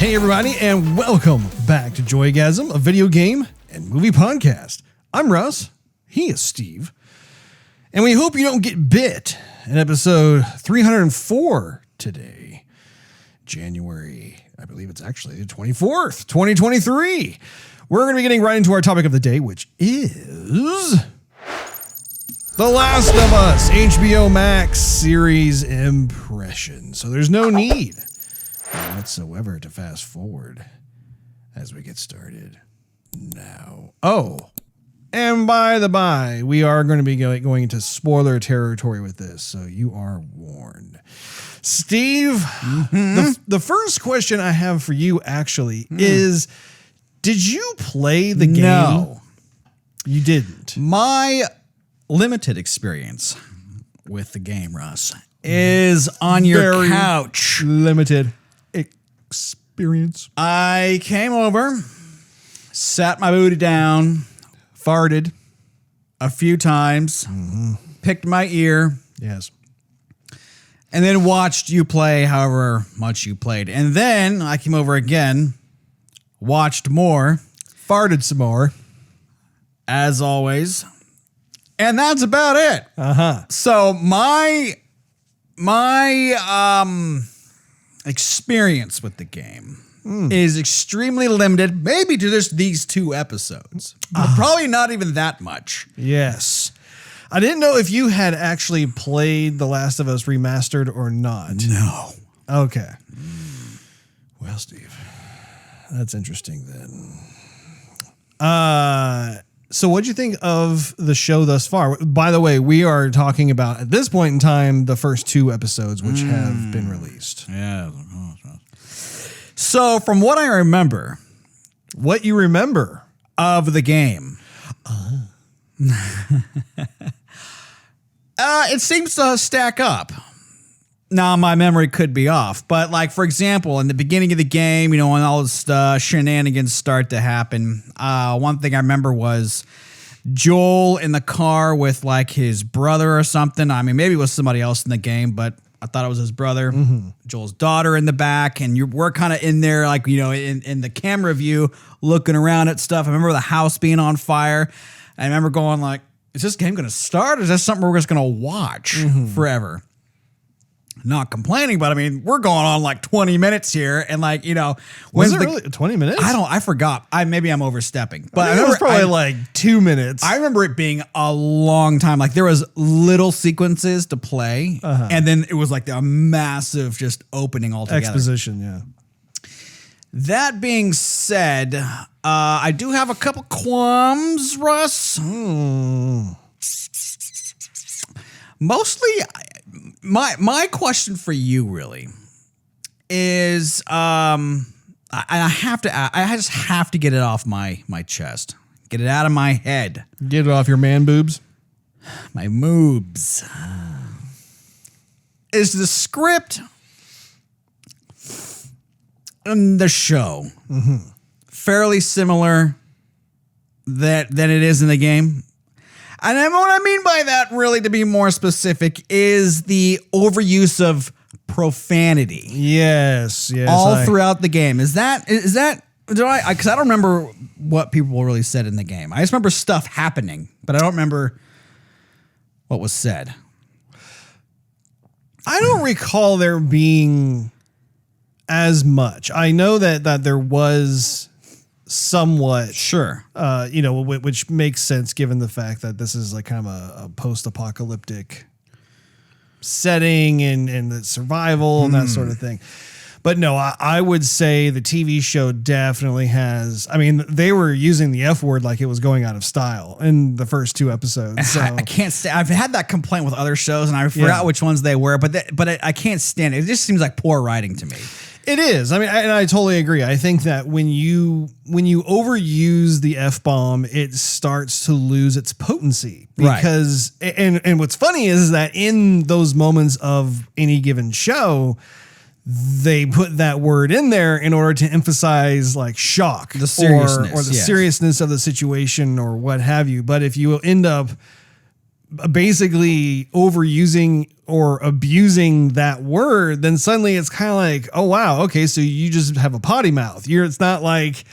Hey everybody, and welcome back to Joygasm, a video game and movie podcast. I'm Russ, he is Steve, and we hope you don't get bit in episode 304 today, January, I believe it's actually the 24th, 2023. We're going to be getting right into our topic of the day, which is The Last of Us HBO Max series impression. So there's no need whatsoever to fast forward as we get started now. Oh, and by the by, we are going to be going into spoiler territory with this, so you are warned. Steve, the first question I have for you actually is, did you play the game? No. You didn't. My limited experience with the game, Russ, is on your Very couch. Limited experience. I came over, sat my booty down, Farted. a few times, picked my ear, Yes. and then watched you play however much you played. And then I came over again, watched more, Farted some more. as always, and that's about it. Uh-huh. So my experience with the game is extremely limited, maybe to just these 2 episodes, but probably not even that much. Yes. I didn't know if you had actually played The Last of Us Remastered or not. No. Okay. Well, Steve, that's interesting then. So what'd you think of the show thus far? By the way, we are talking about, at this point in time, the first 2 episodes, which have been released. Yeah. So from what I remember What you remember? of the game, it seems to stack up. Now, my memory could be off, but like, for example, in the beginning of the game, you know, when all this shenanigans start to happen, one thing I remember was Joel in the car with like his brother or something. I mean, maybe it was somebody else in the game, but I thought it was his brother. Joel's daughter in the back, and we're kind of in there, like, you know, in the camera view, looking around at stuff. I remember the house being on fire. I remember going like, is this game going to start? Or is this something we're just going to watch forever? Not complaining, but I mean, we're going on like 20 minutes here, and like, you know, Was it really 20 minutes? I forgot. Maybe I'm overstepping, but I think it was probably like 2 minutes. I remember it being a long time. Like there was little sequences to play, and then it was like a massive just opening altogether. Exposition, yeah. That being said, I do have a couple qualms, Russ. Mostly, my question for you really is, I just have to get it off my chest, get it out of my head, Get it off your man boobs. my moobs. Is the script in the show fairly similar than it is in the game? And then what I mean by that, really, to be more specific, is the overuse of profanity. Yes. All throughout the game. Is that because I don't remember what people really said in the game. I just remember stuff happening, but I don't remember what was said. I don't recall there being as much. I know that there was somewhat, Sure. you know, which makes sense given the fact that this is like kind of a post-apocalyptic setting and the survival and that sort of thing. But no, I would say the TV show definitely has. I mean, they were using the F word like it was going out of style in the first 2 episodes. So. I can't stand. I've had that complaint with other shows, and I forgot which ones they were. But I can't stand it. It just seems like poor writing to me. It is. I mean, and I totally agree. I think that when you overuse the F-bomb, it starts to lose its potency. Because, and what's funny is that in those moments of any given show, they put that word in there in order to emphasize like shock, the seriousness, or the seriousness of the situation or what have you. But if you end up basically overusing or abusing that word, then suddenly it's kind of like, oh wow, okay, so you just have a potty mouth. It's not like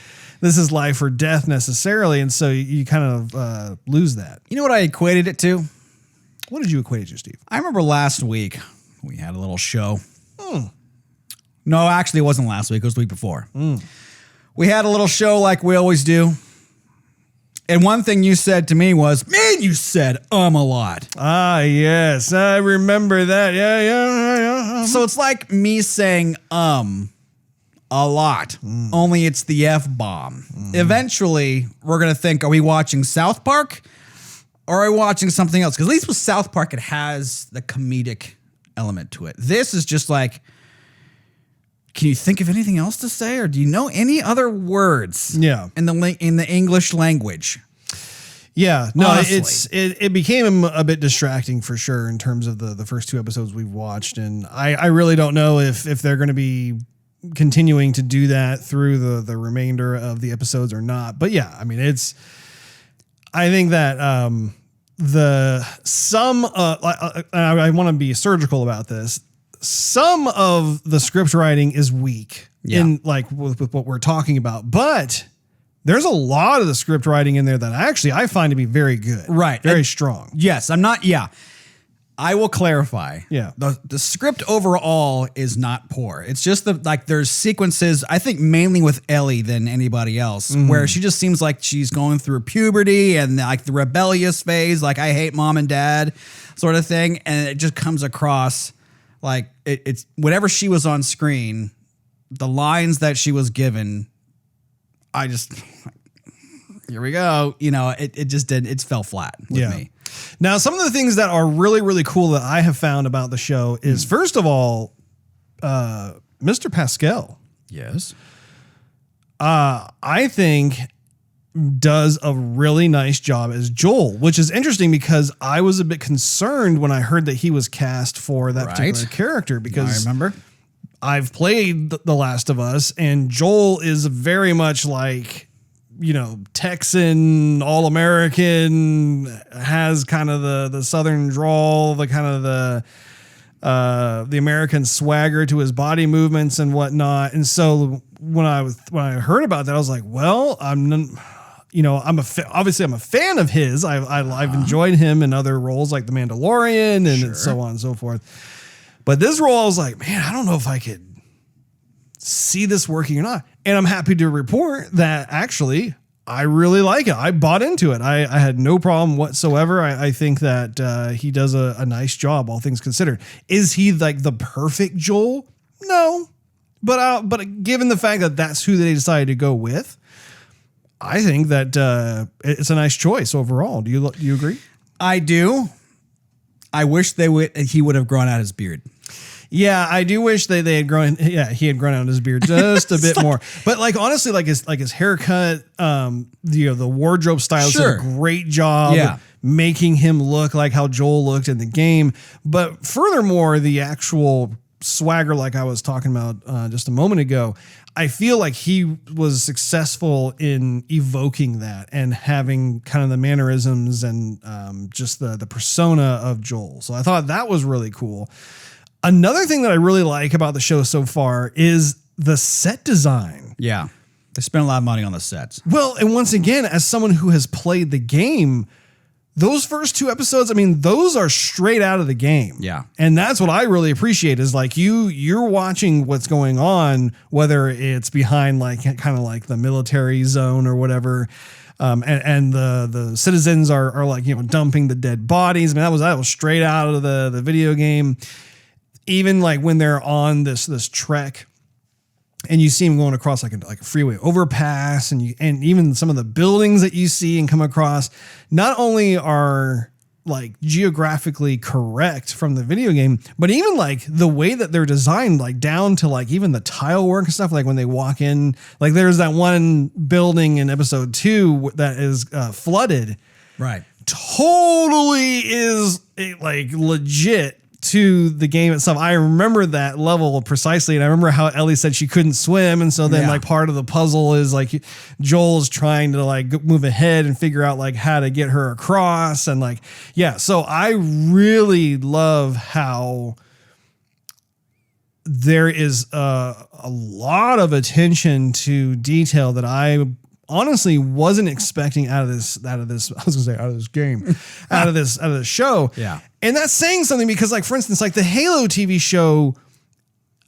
this is life or death necessarily, and so you kind of lose that. You know what I equated it to? What did you equate it to, Steve? I remember last week we had a little show. No, actually, it wasn't last week. It was the week before. We had a little show like we always do. And one thing you said to me was, man, you said a lot. Ah, yes. I remember that. Yeah. So it's like me saying a lot, only it's the F-bomb. Eventually, we're going to think, are we watching South Park or are we watching something else? Because at least with South Park, it has the comedic element to it. This is just like, can you think of anything else to say, or do you know any other words? Yeah, in the English language. Yeah, no, Honestly. it became a bit distracting for sure in terms of the first 2 episodes we've watched, and I really don't know if they're going to be continuing to do that through the remainder of the episodes or not. But yeah, I mean, I think that I want to be surgical about this. Some of the script writing is weak in like with what we're talking about, but there's a lot of the script writing in there that I find to be very good. Right. Very strong. Yes, I'm not. Yeah. I will clarify. Yeah. The script overall is not poor. It's just there's sequences, I think mainly with Ellie than anybody else, where she just seems like she's going through puberty and like the rebellious phase, like I hate mom and dad sort of thing. And it just comes across like it's whenever she was on screen, the lines that she was given, here we go. You know, it fell flat with me. Now, some of the things that are really, really cool that I have found about the show is, first of all, Mr. Pascal. Yes. I think does a really nice job as Joel, which is interesting because I was a bit concerned when I heard that he was cast for that particular character, because I remember I've played The Last of Us, and Joel is very much like, you know, Texan, all-American, has kind of the Southern drawl, the kind of the American swagger to his body movements and whatnot. And so when I heard about that, I was like, well, obviously I'm a fan of his. I've enjoyed him in other roles like The Mandalorian and so on and so forth. But this role, I was like, man, I don't know if I could see this working or not. And I'm happy to report that actually I really like it. I bought into it. I had no problem whatsoever. I think that he does a nice job, all things considered. Is he like the perfect Joel? No. But given the fact that that's who they decided to go with, I think that it's a nice choice overall. Do you agree? I do. I wish he would have grown out his beard. Yeah, I do wish they had grown. Yeah, he had grown out his beard just a bit more. But like honestly, like his haircut, the wardrobe stylist did a great job making him look like how Joel looked in the game. But furthermore, the actual swagger, like I was talking about just a moment ago, I feel like he was successful in evoking that and having kind of the mannerisms and just the persona of Joel. So I thought that was really cool. Another thing that I really like about the show so far is the set design. Yeah. They spent a lot of money on the sets. Well, and once again, as someone who has played the game, those first 2 episodes, I mean, those are straight out of the game. Yeah. And that's what I really appreciate is like you're watching what's going on, whether it's behind like kind of like the military zone or whatever. And the citizens are like, you know, dumping the dead bodies. I mean, that was straight out of the video game. Even like when they're on this trek and you see them going across like a freeway overpass and even some of the buildings that you see and come across not only are like geographically correct from the video game, but even like the way that they're designed, like down to like even the tile work and stuff, like when they walk in, like there's that one building in episode 2 that is flooded. Right. Totally is like legit to the game itself, I remember that level precisely, and I remember how Ellie said she couldn't swim, and so then like part of the puzzle is like Joel's trying to like move ahead and figure out like how to get her across, and like so I really love how there is a lot of attention to detail that I honestly wasn't expecting out of this I was gonna say out of this game, out of this show. Yeah. And that's saying something because, like, for instance, like the Halo TV show,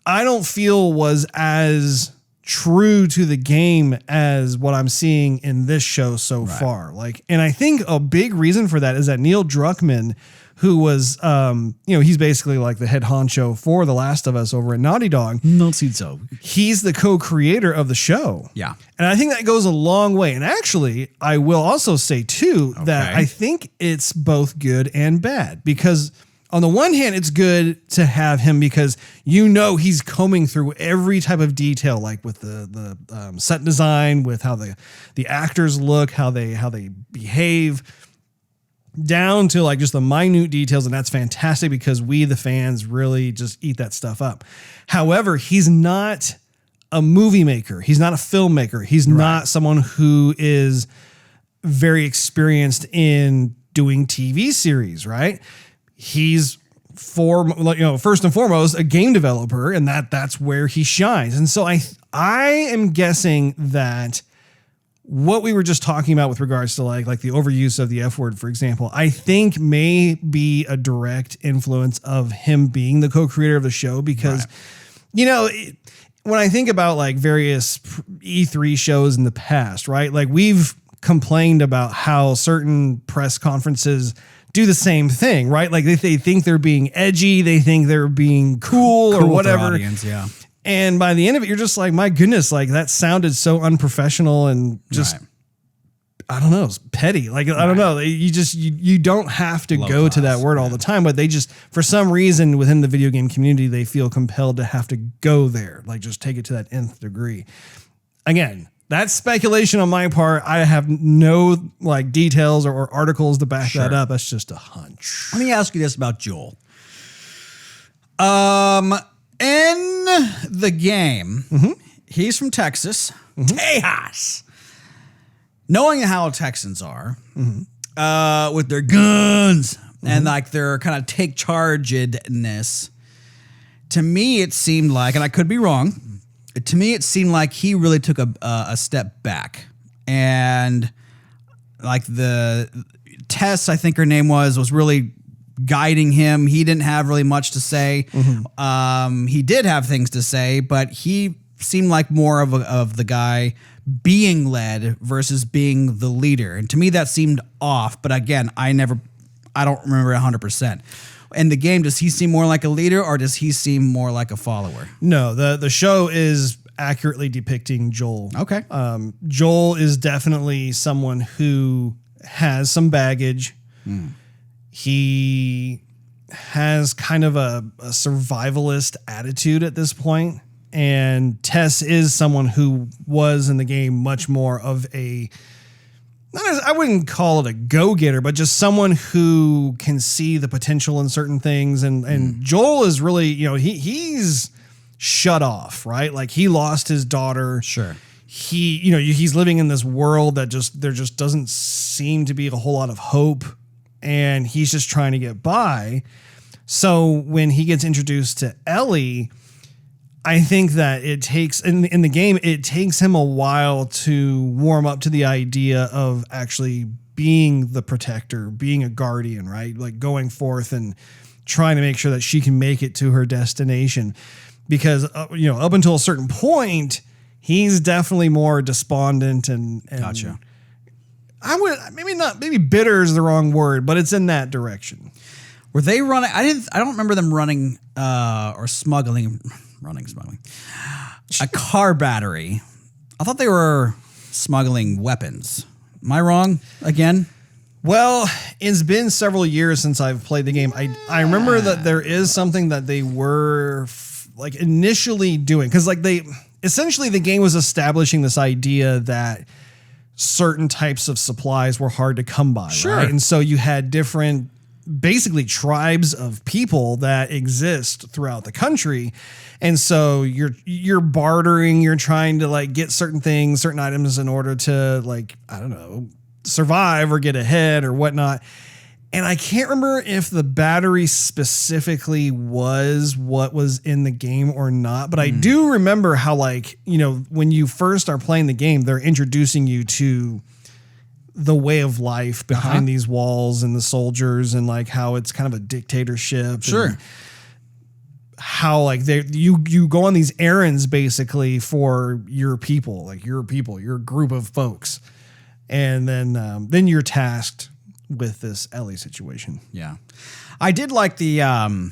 I don't feel was as true to the game as what I'm seeing in this show so far. Like, and I think a big reason for that is that Neil Druckmann, who was, he's basically like the head honcho for The Last of Us over at Naughty Dog. Not so. He's the co-creator of the show. Yeah. And I think that goes a long way. And actually, I will also say, too, that I think it's both good and bad. Because on the one hand, it's good to have him because he's combing through every type of detail, like with the set design, with how the actors look, how they behave, down to like just the minute details. And that's fantastic because we, the fans, really just eat that stuff up. However, he's not a movie maker. He's not a filmmaker. He's not someone who is very experienced in doing TV series, right? He's first and foremost a game developer, and that's where he shines. And so I am guessing that what we were just talking about with regards to like the overuse of the F word, for example, I think may be a direct influence of him being the co-creator of the show because, when I think about like various E3 shows in the past, right? Like we've complained about how certain press conferences do the same thing, right? Like they think they're being edgy, they think they're being cool or whatever. Audience, yeah. And by the end of it, you're just like, my goodness, like that sounded so unprofessional and just, I don't know, it's petty. Like, I don't know. You don't have to go to that word all the time, but they just, for some reason within the video game community, they feel compelled to have to go there. Like just take it to that nth degree. Again, that's speculation on my part. I have no like details or articles to back that up. That's just a hunch. Let me ask you this about Joel. In the game, he's from Texas, Tejas. Knowing how Texans are, with their guns and like their kind of take charge-edness, to me it seemed like, and I could be wrong, to me it seemed like he really took a step back. And like the Tess, I think her name was really guiding him. He didn't have really much to say. He did have things to say, but he seemed like more of the guy being led versus being the leader. And to me, that seemed off. But again, I don't remember 100%. In the game, does he seem more like a leader or does he seem more like a follower? No, the show is accurately depicting Joel. Okay. Joel is definitely someone who has some baggage. He has kind of a survivalist attitude at this point. And Tess is someone who was in the game much more of I wouldn't call it a go-getter, but just someone who can see the potential in certain things. And Joel is really, he's shut off, right? Like he lost his daughter. Sure. He's living in this world that there just doesn't seem to be a whole lot of hope. And he's just trying to get by. So when he gets introduced to Ellie, I think that it takes, in the game, it takes him a while to warm up to the idea of actually being the protector, being a guardian, right? Like going forth and trying to make sure that she can make it to her destination. Because, up until a certain point, he's definitely more despondent and Gotcha. Maybe bitter is the wrong word, but it's in that direction. Were they running? I don't remember them running or smuggling a car battery. I thought they were smuggling weapons. Am I wrong again? Well, it's been several years since I've played the game. I remember that there is something that they were like initially doing, because like essentially the game was establishing this idea that certain types of supplies were hard to come by, right? And so you had different basically tribes of people that exist throughout the country. And so you're bartering, you're trying to like get certain things, certain items in order to like, I don't know, survive or get ahead or whatnot. And I can't remember if the battery specifically was what was in the game or not, but I do remember how, like, you know, when you first are playing the game, they're introducing you to the way of life behind these walls and the soldiers and like how it's kind of a dictatorship. Sure. And how like you go on these errands basically for your people, your group of folks. And then you're tasked with this Ellie situation. Yeah. I did like the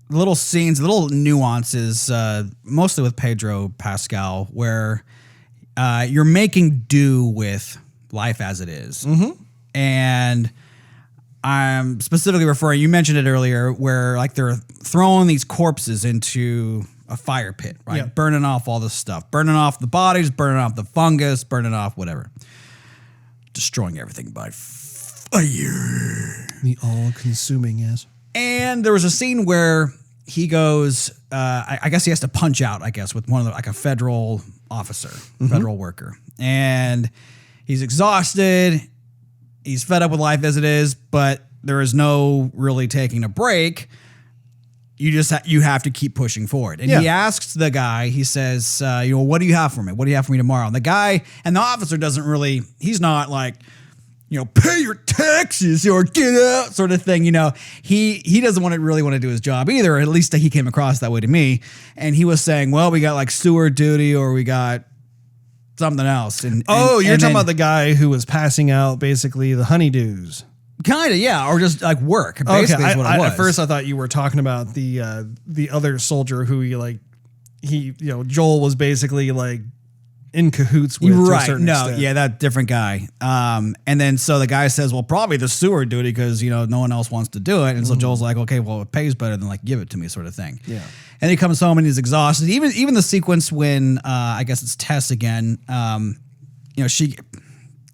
little scenes, little nuances, mostly with Pedro Pascal, where you're making do with life as it is. Mm-hmm. And I'm specifically referring, you mentioned it earlier, where like they're throwing these corpses into a fire pit, right? Yep. Burning off all this stuff, burning off the bodies, burning off the fungus, burning off whatever. Destroying everything by fire. The all-consuming, yes. And there was a scene where he goes, I guess he has to punch out, with one of like a federal officer, federal worker. And he's exhausted. He's fed up with life as it is, but there is no really taking a break. You just you have to keep pushing forward. And he asks the guy, he says, what do you have for me? What do you have for me tomorrow? And the guy and the officer doesn't really, he's not like, pay your taxes or get out sort of thing. He doesn't really want to do his job either. Or at least he came across that way to me. And he was saying, well, we got like steward duty or we got something else. And you're talking about the guy who was passing out basically the honeydews. Kind of, yeah, or just like work. Basically, is what it was. At first, I thought you were talking about the other soldier who Joel was basically like in cahoots with. Right? To a certain No, extent. yeah, that different guy. And then so the guy says, well, probably the steward duty because no one else wants to do it. And so Joel's like, okay, well, it pays better than like give it to me, sort of thing. Yeah. And he comes home and he's exhausted. Even the sequence when I guess it's Tess again. She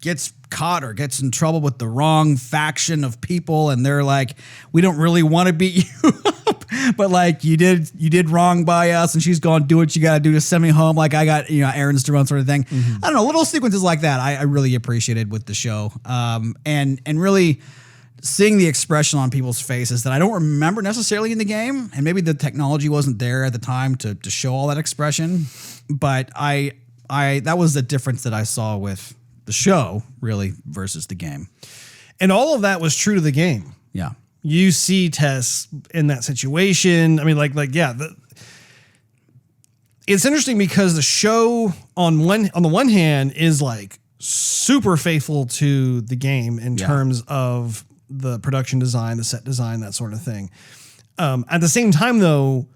gets caught or gets in trouble with the wrong faction of people, and they're like, we don't really want to beat you up, but like you did wrong by us, and she's going, do what you got to do to send me home, like I got errands to run, sort of thing. I don't know, little sequences like that I really appreciated with the show, and really seeing the expression on people's faces that I don't remember necessarily in the game, and maybe the technology wasn't there at the time to show all that expression, but I that was the difference that I saw with the show really versus the game. And all of that was true to the game. Yeah. You see Tess in that situation. I mean, it's interesting because the show on the one hand is like super faithful to the game in terms of the production design, the set design, that sort of thing. At the same time though,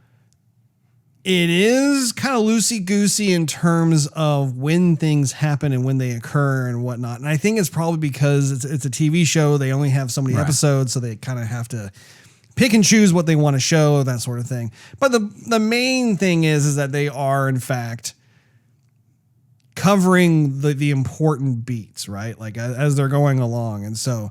it is kind of loosey-goosey in terms of when things happen and when they occur and whatnot. And I think it's probably because it's a TV show. They only have so many episodes, so they kind of have to pick and choose what they want to show, that sort of thing. But the main thing is that they are, in fact, covering the important beats, right? Like as they're going along. And so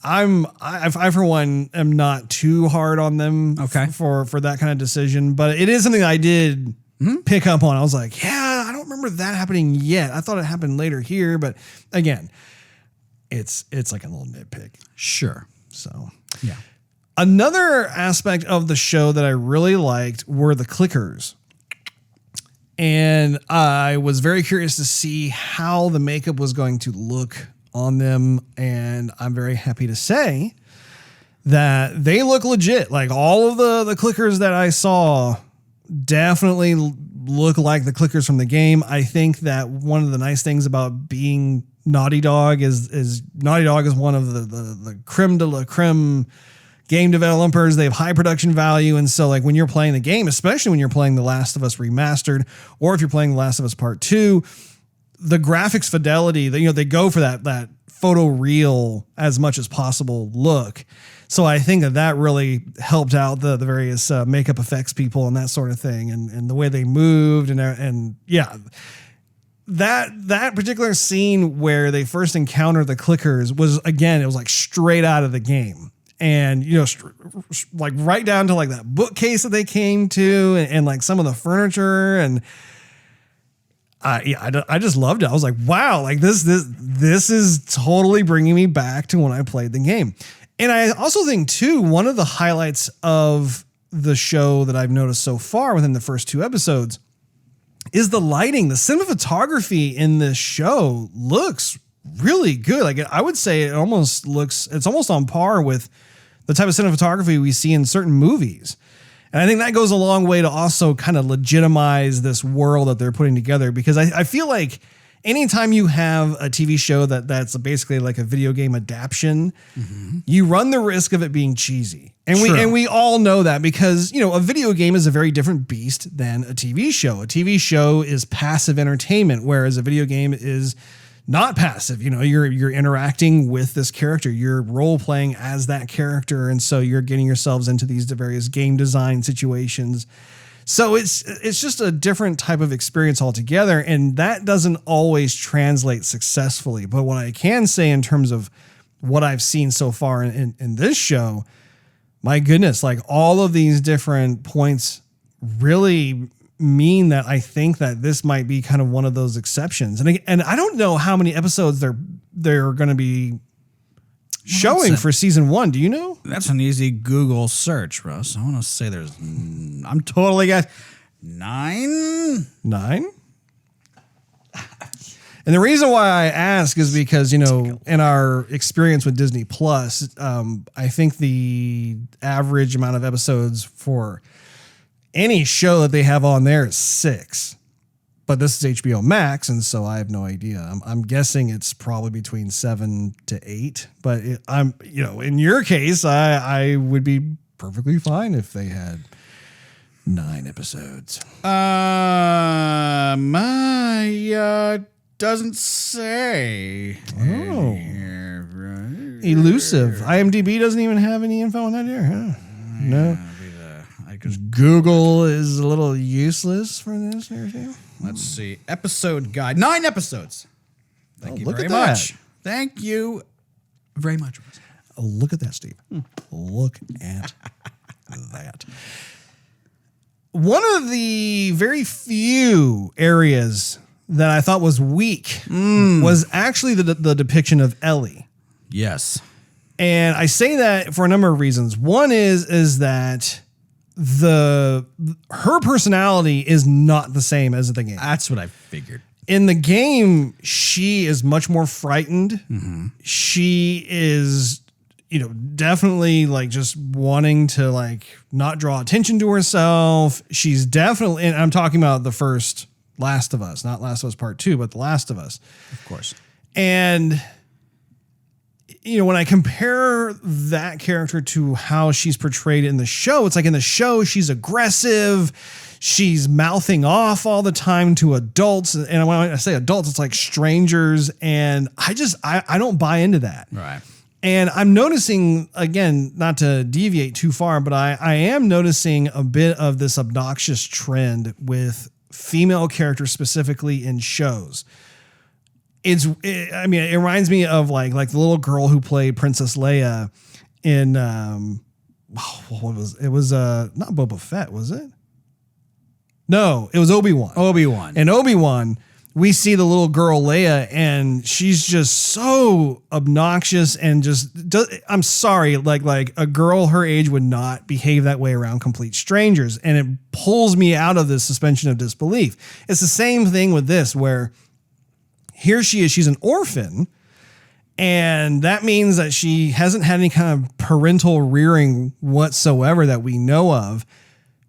I for one am not too hard on them for that kind of decision, but it is something I did pick up on. I was like, yeah, I don't remember that happening yet. I thought it happened later here, but again, it's like a little nitpick. Sure. So yeah. Another aspect of the show that I really liked were the clickers. And I was very curious to see how the makeup was going to look on them, and I'm very happy to say that they look legit. Like all of the clickers that I saw definitely look like the clickers from the game. I think that one of the nice things about being Naughty Dog is Naughty Dog is one of the creme de la creme game developers. They have high production value, and so like when you're playing the game, especially when you're playing The Last of Us Remastered, or if you're playing The Last of Us Part 2, the graphics fidelity, they go for that photo real as much as possible look. So I think that really helped out the various makeup effects people and that sort of thing, and the way they moved and yeah, that particular scene where they first encounter the clickers was, again, it was like straight out of the game. and like right down to like that bookcase that they came to, and like some of the furniture, and I just loved it. I was like, wow, like this is totally bringing me back to when I played the game. And I also think too, one of the highlights of the show that I've noticed so far within the first 2 episodes is the lighting. The cinematography in this show looks really good. Like I would say it's almost on par with the type of cinematography we see in certain movies. And I think that goes a long way to also kind of legitimize this world that they're putting together, because I feel like anytime you have a TV show that's basically like a video game adaptation, you run the risk of it being cheesy. And we all know that, because, a video game is a very different beast than a TV show. A TV show is passive entertainment, whereas a video game is not passive. You're interacting with this character, you're role playing as that character. And so you're getting yourselves into these various game design situations. So it's just a different type of experience altogether. And that doesn't always translate successfully. But what I can say in terms of what I've seen so far in this show, my goodness, like all of these different points really mean that I think that this might be kind of one of those exceptions. And I don't know how many episodes they're going to be showing for season 1. Do you know? That's an easy Google search, Russ. I want to say I'm totally guessing 9. 9? And the reason why I ask is because, in our experience with Disney Plus, I think the average amount of episodes for any show that they have on there is 6. But this is HBO Max, and so I have no idea. I'm guessing it's probably between 7 to 8. But in your case, I would be perfectly fine if they had 9 episodes. Doesn't say. Oh, Right. Elusive. IMDb doesn't even have any info on that here, huh? No. Google is a little useless for this here too. Let's see. Episode guide. 9 episodes. Thank you look very at that. much. Thank you very much. Look at that, Steve. Look at that. One of the very few areas that I thought was weak was actually the depiction of Ellie. Yes. And I say that for a number of reasons. One is that her personality is not the same as the game. That's what I figured. In the game, she is much more frightened. She is, definitely like just wanting to like not draw attention to herself. She's definitely, and I'm talking about the first Last of Us, not Last of Us Part 2, but The Last of Us. Of course. And when I compare that character to how she's portrayed in the show, it's like in the show, she's aggressive. She's mouthing off all the time to adults. And when I say adults, it's like strangers. And I don't buy into that. Right. And I'm noticing, again, not to deviate too far, but I am noticing a bit of this obnoxious trend with female characters specifically in shows. It reminds me of like the little girl who played Princess Leia in what was it? It was not Boba Fett, was it? No, it was Obi-Wan. And Obi-Wan, we see the little girl Leia, and she's just so obnoxious and I'm sorry, like a girl her age would not behave that way around complete strangers, and it pulls me out of this suspension of disbelief. It's the same thing with this, where here she is, she's an orphan, and that means that she hasn't had any kind of parental rearing whatsoever that we know of.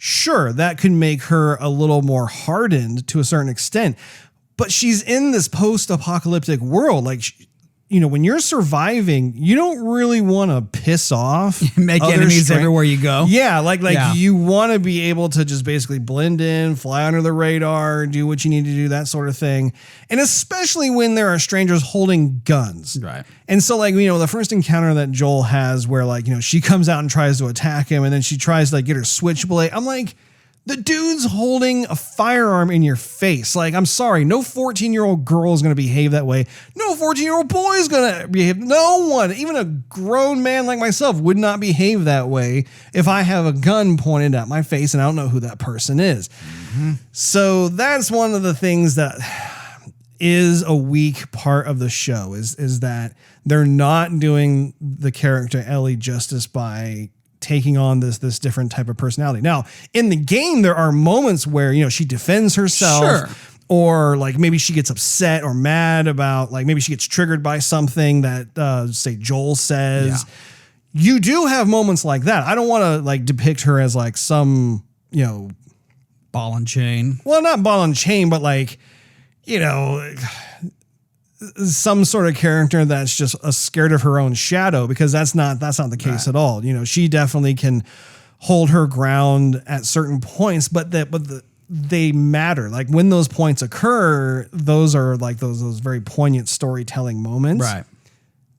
Sure, that could make her a little more hardened to a certain extent, but she's in this post-apocalyptic world. Like, when you're surviving, you don't really want to piss off. Make enemies everywhere you go. Yeah, you want to be able to just basically blend in, fly under the radar, do what you need to do, that sort of thing. And especially when there are strangers holding guns. Right. And so, the first encounter that Joel has where, she comes out and tries to attack him, and then she tries to, get her switchblade. I'm like, The dude's holding a firearm in your face. Like, I'm sorry, no 14-year-old girl is going to behave that way. No 14-year-old boy is going to behave. No one, even a grown man like myself, would not behave that way if I have a gun pointed at my face and I don't know who that person is. Mm-hmm. So that's one of the things that is a weak part of the show is that they're not doing the character Ellie justice by taking on this different type of personality. Now, in the game, there are moments where, you know, she defends herself, sure, or like maybe she gets upset or mad about, like, maybe she gets triggered by something that, say, Joel says. Yeah. You do have moments like that. I don't want to like depict her as like some, you know, ball and chain. Well, not ball and chain, but like, you know, some sort of character that's just scared of her own shadow, because that's not the case at all. You know, she definitely can hold her ground at certain points, but they matter. Like when those points occur, those are like those very poignant storytelling moments. Right.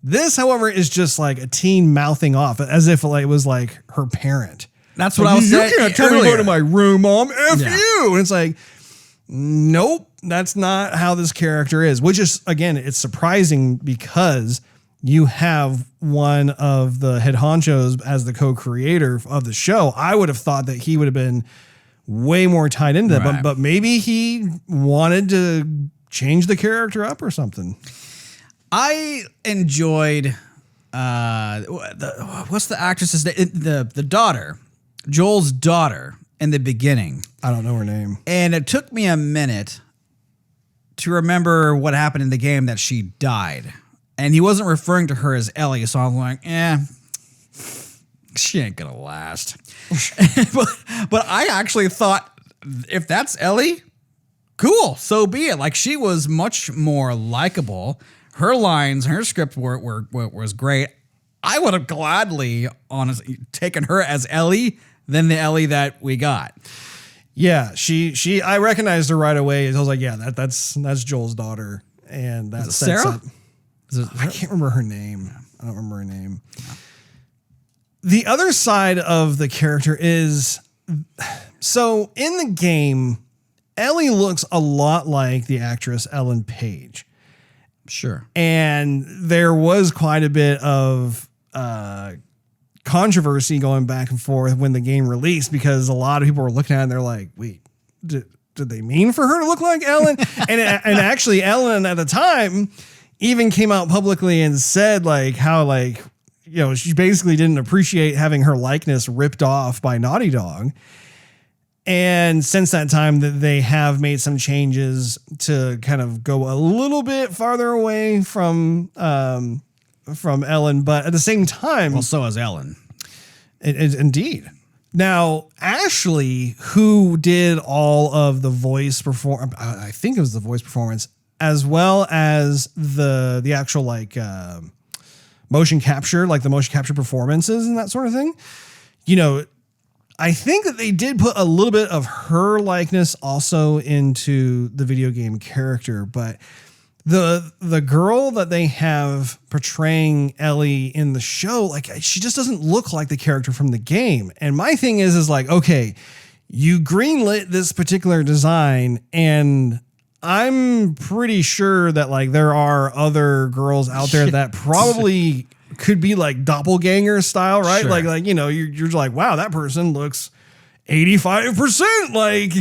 This, however, is just like a teen mouthing off as if like it was like her parent. That's what I was saying. You can't tell me to go to my room, Mom. F you. And it's like, nope. That's not how this character is, which is, again, it's surprising because you have one of the head honchos as the co-creator of the show. I would have thought that he would have been way more tied into that, right, but maybe he wanted to change the character up or something. I enjoyed, what's the actress's name? The daughter, Joel's daughter in the beginning. I don't know her name. And it took me a minute to remember what happened in the game, that she died. And he wasn't referring to her as Ellie, so I'm like, she ain't gonna last. but I actually thought, if that's Ellie, cool, so be it. Like, she was much more likable. Her lines, her script was great. I would have gladly, honestly, taken her as Ellie than the Ellie that we got. Yeah, I recognized her right away. I was like, yeah, that's Joel's daughter. And that's Sarah? I can't remember her name. I don't remember her name. No. The other side of the character is, so in the game, Ellie looks a lot like the actress Ellen Page. Sure. And there was quite a bit of controversy going back and forth when the game released, because a lot of people were looking at it and they're like, wait, did they mean for her to look like Ellen? and actually Ellen at the time even came out publicly and said like how, like, you know, she basically didn't appreciate having her likeness ripped off by Naughty Dog. And since that time, that they have made some changes to kind of go a little bit farther away from Ellen, but at the same time, well, so is Ellen. Indeed. Now, Ashley, who did all of the voice I think it was the voice performance, as well as the actual like motion capture, like the motion capture performances and that sort of thing. You know, I think that they did put a little bit of her likeness also into the video game character, but the girl that they have portraying Ellie in the show, like, she just doesn't look like the character from the game. And my thing is like, okay, you greenlit this particular design, and I'm pretty sure that like there are other girls out there that probably could be like doppelganger style, right? Sure. Like, you know, you're like, wow, that person looks 85% like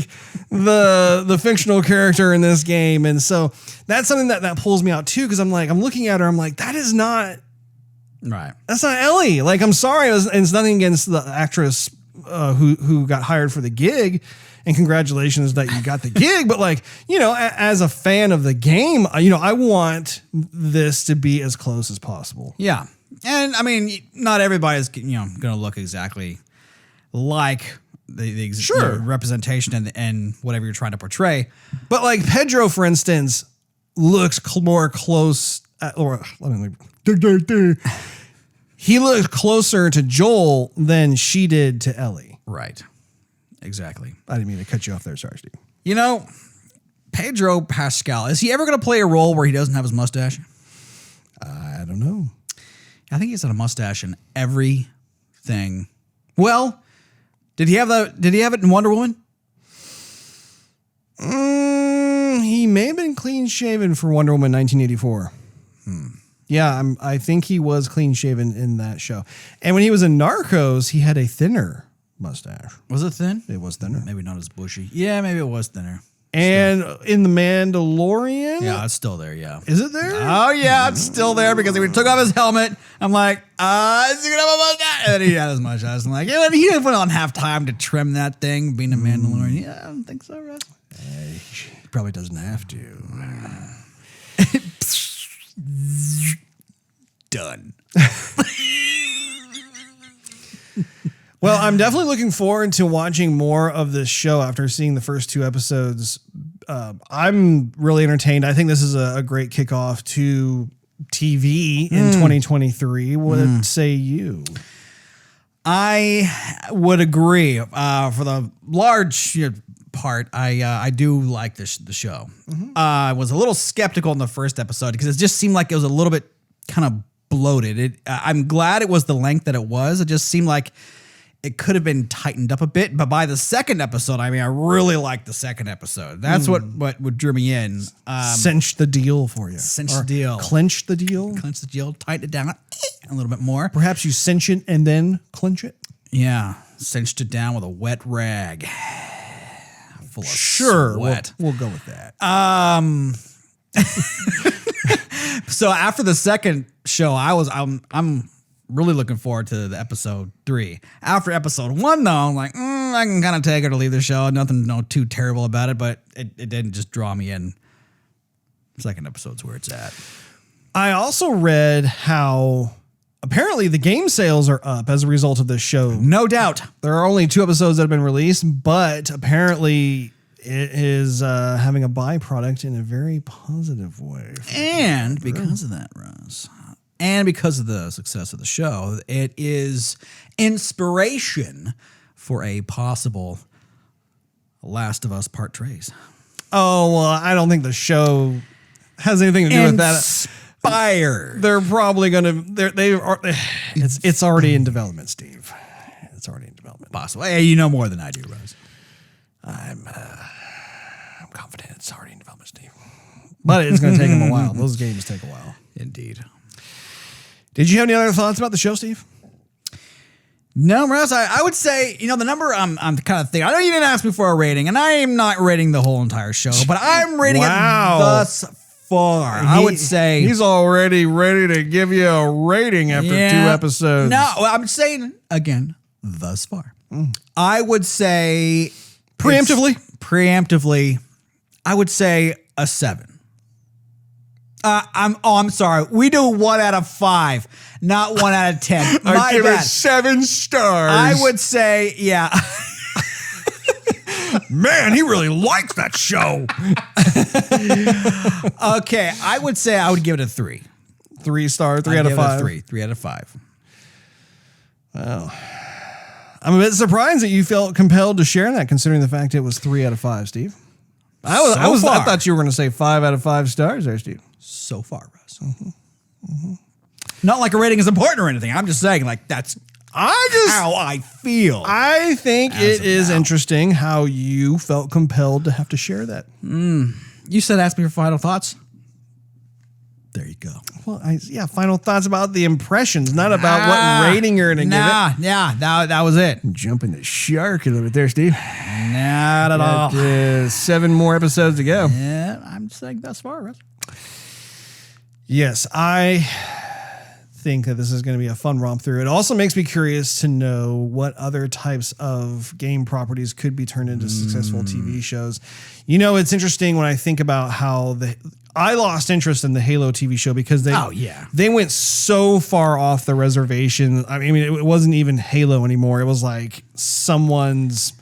the fictional character in this game. And so that's something that pulls me out too, because I'm looking at her, I'm like, that is not right. That's not Ellie. Like, I'm sorry, it's nothing against the actress who got hired for the gig, and congratulations that you got the gig. But like, you know, as a fan of the game, you know, I want this to be as close as possible. Yeah. And I mean, not everybody's, you know, going to look exactly like the sure representation and whatever you're trying to portray. But like Pedro, for instance, looks more close he looks closer to Joel than she did to Ellie. Right. Exactly. I didn't mean to cut you off there. Sorry, Steve. You know, Pedro Pascal, is he ever going to play a role where he doesn't have his mustache? I don't know. I think he's got a mustache in everything. Well, did he have it in Wonder Woman? He may have been clean shaven for Wonder Woman 1984. Yeah, I think he was clean shaven in that show. And when he was in Narcos, he had a thinner mustache. Was it thin? It was thinner. Maybe not as bushy. Yeah, maybe it was thinner. And in The Mandalorian? Yeah, it's still there, yeah. Is it there? Oh, yeah, it's still there because when he took off his helmet, I'm like, is he gonna have a mustache? And then he had his mustache. I'm like, yeah, he didn't put on half time to trim that thing, being a Mandalorian. Yeah, I don't think so, Russ. He probably doesn't have to. Done. Well, I'm definitely looking forward to watching more of this show after seeing the first 2 episodes. I'm really entertained. I think this is a great kickoff to TV in 2023. What say you? I would agree. For the large part, I do like the show. I was a little skeptical in the first episode because it just seemed like it was a little bit kind of bloated. I'm glad it was the length that it was. It just seemed like it could have been tightened up a bit, but by the second episode, I really liked the second episode. That's what drew me in. Cinch the deal for you. Cinch the deal. Clench the deal. Clench the deal. Tighten it down a little bit more. Perhaps you cinch it and then clench it. Yeah. Cinched it down with a wet rag. Full of sweat. We'll go with that. So after the second show, I'm really looking forward to the episode 3. After episode 1, though, I'm like, I can kind of take it or leave the show. Nothing too terrible about it, but it didn't just draw me in. Second episode's where it's at. I also read how apparently the game sales are up as a result of this show. No doubt. There are only 2 episodes that have been released, but apparently it is having a byproduct in a very positive way. And because of that, Russ, and because of the success of the show, it is inspiration for a possible Last of Us Part 3. Oh, well, I don't think the show has anything to do with that. Inspired. They're probably going to, it's already in development, Steve. It's already in development. Possible. Hey, you know more than I do, Russ. I'm confident it's already in development, Steve. But it's going to take them a while. Those games take a while. Indeed. Did you have any other thoughts about the show, Steve? No, Russ, I would say, the number I'm kind of thinking. I know you didn't ask me for a rating, and I am not rating the whole entire show, but I'm rating it thus far. I would say he's already ready to give you a rating after 2 episodes. No, I'm saying again, thus far. I would say preemptively, I would say a 7. I'm sorry. We do 1 out of 5, not 1 out of 10. I give it 7 stars. I would say, yeah. Man, he really likes that show. Okay, I would say I would give it a 3. 3 stars, 3 out of 5. 3 out of 5. Wow. I'm a bit surprised that you felt compelled to share that, considering the fact it was 3 out of 5, Steve. I thought you were going to say 5 out of 5 stars there, Steve. So far, Russ. Not like a rating is important or anything. I'm just saying, like, that's how I feel. I think it is interesting how you felt compelled to have to share that. You said ask me for final thoughts. There you go. Well, final thoughts about the impressions, not about what rating you're going to give it. Yeah, that was it. Jumping the shark a little bit there, Steve. Not at all. 7 more episodes to go. Yeah, I'm saying thus far, Russ. Yes, I think that this is going to be a fun romp through. It also makes me curious to know what other types of game properties could be turned into successful TV shows. It's interesting when I think about how I lost interest in the Halo TV show because they went so far off the reservation. I mean, it wasn't even Halo anymore. It was like someone's,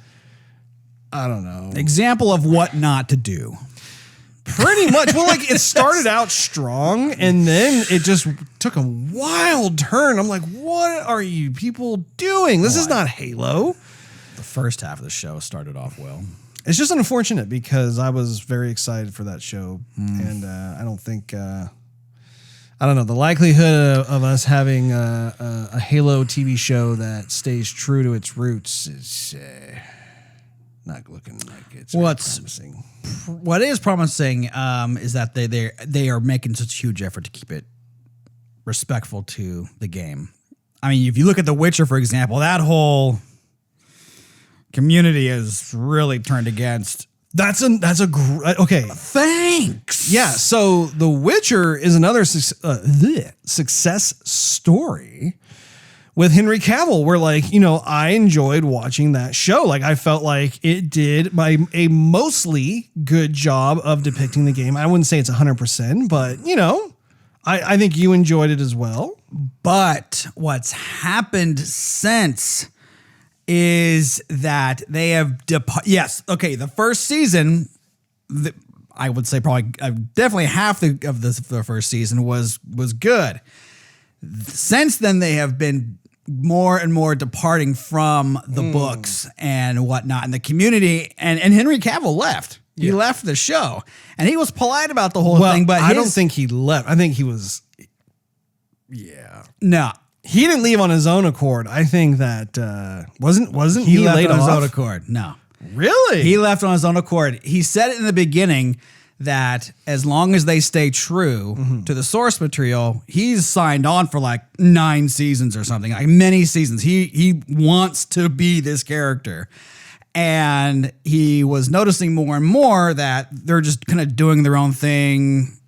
I don't know, example of what not to do. Pretty much. Well, like it started out strong and then it just took a wild turn. I'm like, what are you people doing? This is not Halo. The first half of the show started off well. It's just unfortunate because I was very excited for that show. And I don't think, I don't know, the likelihood of us having a Halo TV show that stays true to its roots is not looking like it's promising. What is promising is that they are making such a huge effort to keep it respectful to the game. I mean, if you look at The Witcher, for example, that whole community is really turned against. That's a great, okay. Thanks. Yeah. So The Witcher is another success story with Henry Cavill, where like, you know, I enjoyed watching that show. Like I felt like it did a mostly good job of depicting the game. I wouldn't say it's 100%, but you know, I think you enjoyed it as well. But what's happened since is that they have yes, okay, the first season, I would say probably definitely half of the first season was good. Since then, they have been more and more departing from the books and whatnot, and the community. And Henry Cavill left. He left the show, and he was polite about the whole thing. But I don't think he left. I think he was. Yeah. No. He didn't leave on his own accord. I think that wasn't he left laid on off? his own accord. No. Really? He left on his own accord. He said it in the beginning that as long as they stay true to the source material, he's signed on for like 9 seasons or something, like many seasons. He wants to be this character. And he was noticing more and more that they're just kind of doing their own thing.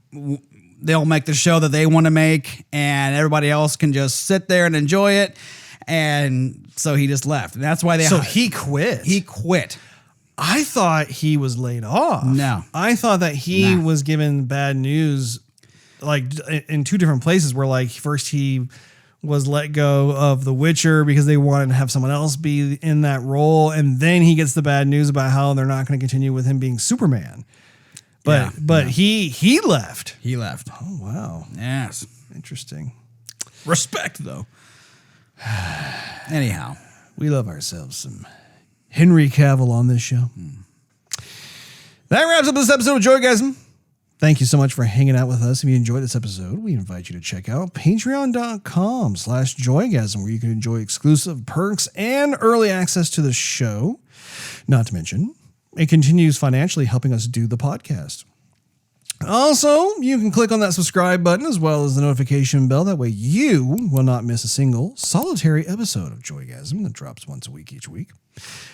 They'll make the show that they want to make, and everybody else can just sit there and enjoy it. And so he just left. And that's why he quit. He quit. I thought he was laid off. No. I thought that he was given bad news, like in 2 different places, where like first he was let go of The Witcher because they wanted to have someone else be in that role, and then he gets the bad news about how they're not going to continue with him being Superman. But he left. He left. Oh wow. Yes. Interesting. Respect though. Anyhow, we love ourselves some Henry Cavill on this show. That wraps up this episode of Joygasm. Thank you so much for hanging out with us. If you enjoyed this episode, we invite you to check out patreon.com/Joygasm, where you can enjoy exclusive perks and early access to the show. Not to mention, it continues financially helping us do the podcast. Also, you can click on that subscribe button as well as the notification bell. That way you will not miss a single solitary episode of Joygasm that drops once a week each week.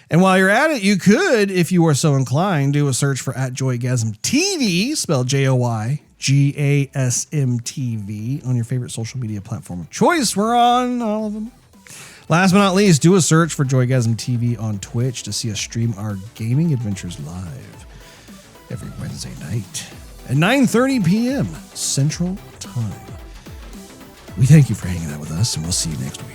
And while you're at it, you could, if you are so inclined, do a search for @Joygasm TV, spelled JOYGASM TV, on your favorite social media platform of choice. We're on all of them. Last but not least, do a search for Joygasm TV on Twitch to see us stream our gaming adventures live every Wednesday night at 9:30 p.m. Central Time. We thank you for hanging out with us, and we'll see you next week.